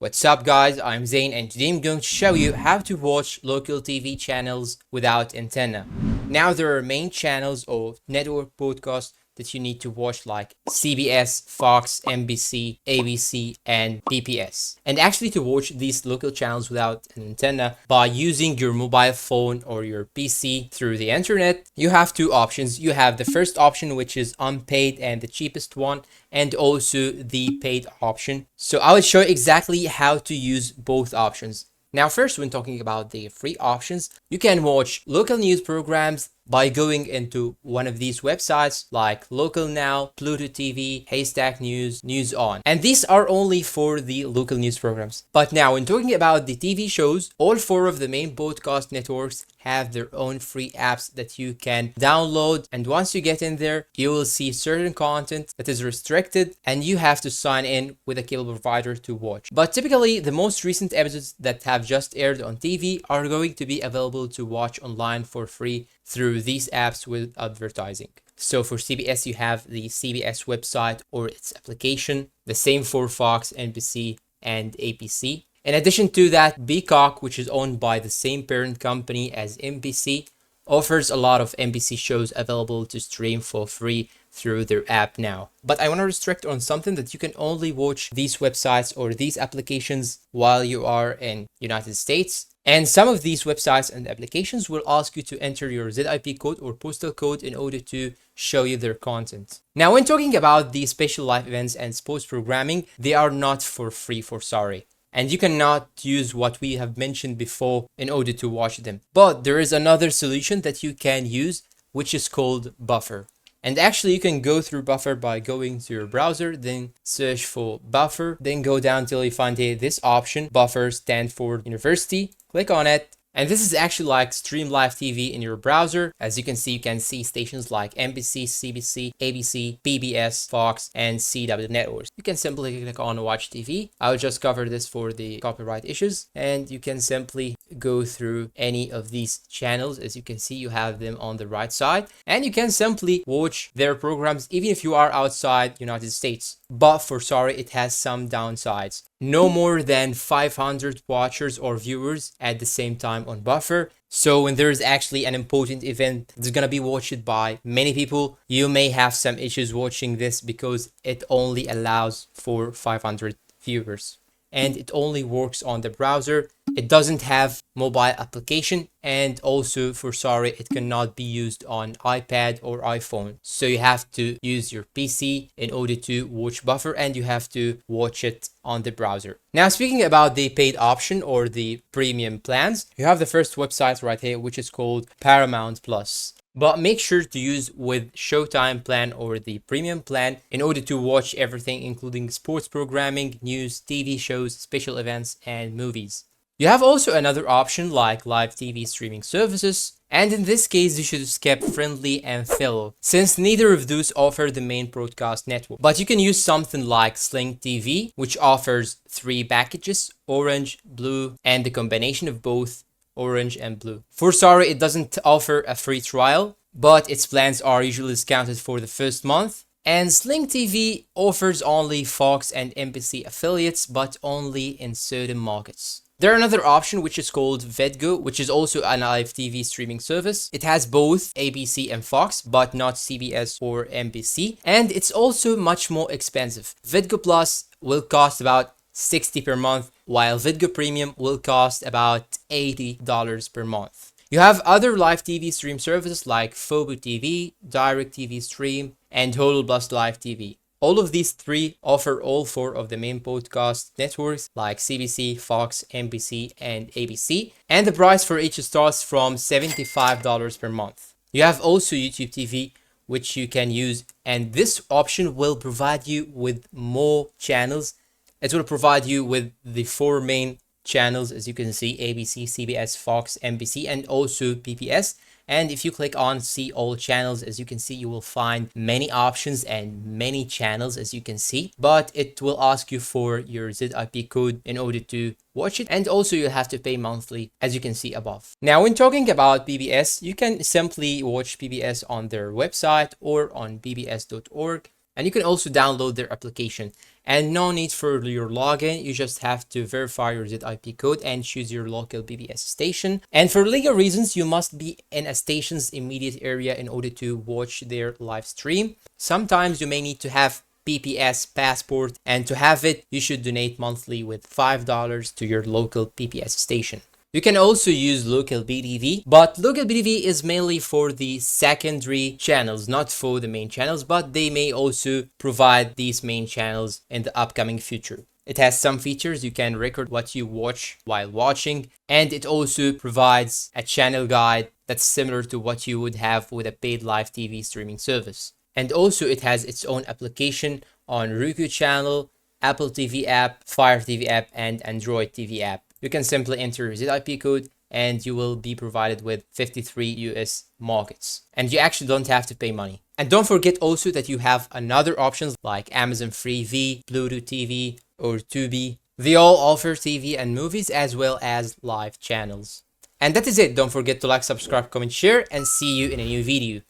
What's up guys, I'm Zain and today I'm going to show you how to watch local TV channels without antenna. Now there are main channels or network podcasts that you need to watch like CBS, Fox, NBC, ABC, and PBS. And actually to watch these local channels without an antenna by using your mobile phone or your PC through the internet, you have two options. You have the first option, which is unpaid and the cheapest one, and also the paid option. So I will show you exactly how to use both options. Now first, when talking about the free options, you can watch local news programs by going into one of these websites like Local Now, Pluto TV, Haystack News, News On. And these are only for the local news programs. But now when talking about the TV shows, all four of the main broadcast networks have their own free apps that you can download, and once you get in there you will see certain content that is restricted and you have to sign in with a cable provider to watch. But typically the most recent episodes that have just aired on TV are going to be available to watch online for free through these apps with advertising. So for CBS you have the CBS website or its application, the same for Fox, NBC, and ABC. In addition to that, Peacock, which is owned by the same parent company as NBC, offers a lot of NBC shows available to stream for free through their app now. But I want to restrict on something that you can only watch these websites or these applications while you are in United States. And some of these websites and applications will ask you to enter your ZIP code or postal code in order to show you their content. Now, when talking about the special live events and sports programming, they are not for free, for sorry. And you cannot use what we have mentioned before in order to watch them. But there is another solution that you can use, which is called Buffer. And actually you can go through Buffer by going to your browser, then search for Buffer, then go down till you find this option, Buffer Stanford University. Click on it. And this is actually like Stream Live TV in your browser. As you can see stations like NBC, CBC, ABC, PBS, Fox, and CW networks. You can simply click on Watch TV. I'll just cover this for the copyright issues. And you can simply go through any of these channels. As you can see, you have them on the right side. And you can simply watch their programs even if you are outside United States. But for sorry, it has some downsides. No more than 500 watchers or viewers at the same time on Buffer. So when there is actually an important event that's gonna be watched by many people, you may have some issues watching this because it only allows for 500 viewers. And it only works on the browser. It doesn't have mobile application, and also for sorry, it cannot be used on iPad or iPhone. So you have to use your PC in order to watch Buffer, and you have to watch it on the browser. Now speaking about the paid option or the premium plans, you have the first website right here, which is called Paramount Plus. But make sure to use with Showtime plan or the premium plan in order to watch everything, including sports programming, news, TV shows, special events, and movies. You have also another option like live TV streaming services, and in this case you should skip Friendly and Philo, since neither of those offer the main broadcast network. But you can use something like Sling TV, which offers 3 packages, orange, blue, and the combination of both orange and blue. For sorry, it doesn't offer a free trial, but its plans are usually discounted for the first month. And Sling TV offers only Fox and NBC affiliates, but only in certain markets. There's another option which is called Vidgo, which is also a live TV streaming service. It has both ABC and Fox, but not CBS or NBC, and it's also much more expensive. Vidgo Plus will cost about $60 per month, while Vidgo Premium will cost about $80 per month. You have other live TV stream services like Fubo TV, DirecTV Stream, and Hulu Plus Live TV. All of these 3 offer all 4 of the main podcast networks like CBC, Fox, NBC, and ABC, and the price for each starts from $75 per month. You have also YouTube TV, which you can use, and this option will provide you with more channels. It will provide you with the 4 main channels, as you can see, ABC, CBS, Fox, NBC, and also PBS. And if you click on see all channels, as you can see, you will find many options and many channels, as you can see, but it will ask you for your ZIP code in order to watch it. And also you'll have to pay monthly, as you can see above. Now, when talking about PBS, you can simply watch PBS on their website or on bbs.org. And you can also download their application. And no need for your login. You just have to verify your ZIP code and choose your local PBS station. And for legal reasons, you must be in a station's immediate area in order to watch their live stream. Sometimes you may need to have PPS passport, and to have it, you should donate monthly with $5 to your local PPS station. You can also use local BTV, but local BTV is mainly for the secondary channels, not for the main channels, but they may also provide these main channels in the upcoming future. It has some features. You can record what you watch while watching, and it also provides a channel guide that's similar to what you would have with a paid live TV streaming service. And also it has its own application on Roku channel, Apple TV app, Fire TV app, and Android TV app. You can simply enter ZIP code and you will be provided with 53 US markets. And you actually don't have to pay money. And don't forget also that you have another options like Amazon Freevee, Pluto TV, or Tubi. They all offer TV and movies as well as live channels. And that is it. Don't forget to like, subscribe, comment, share, and see you in a new video.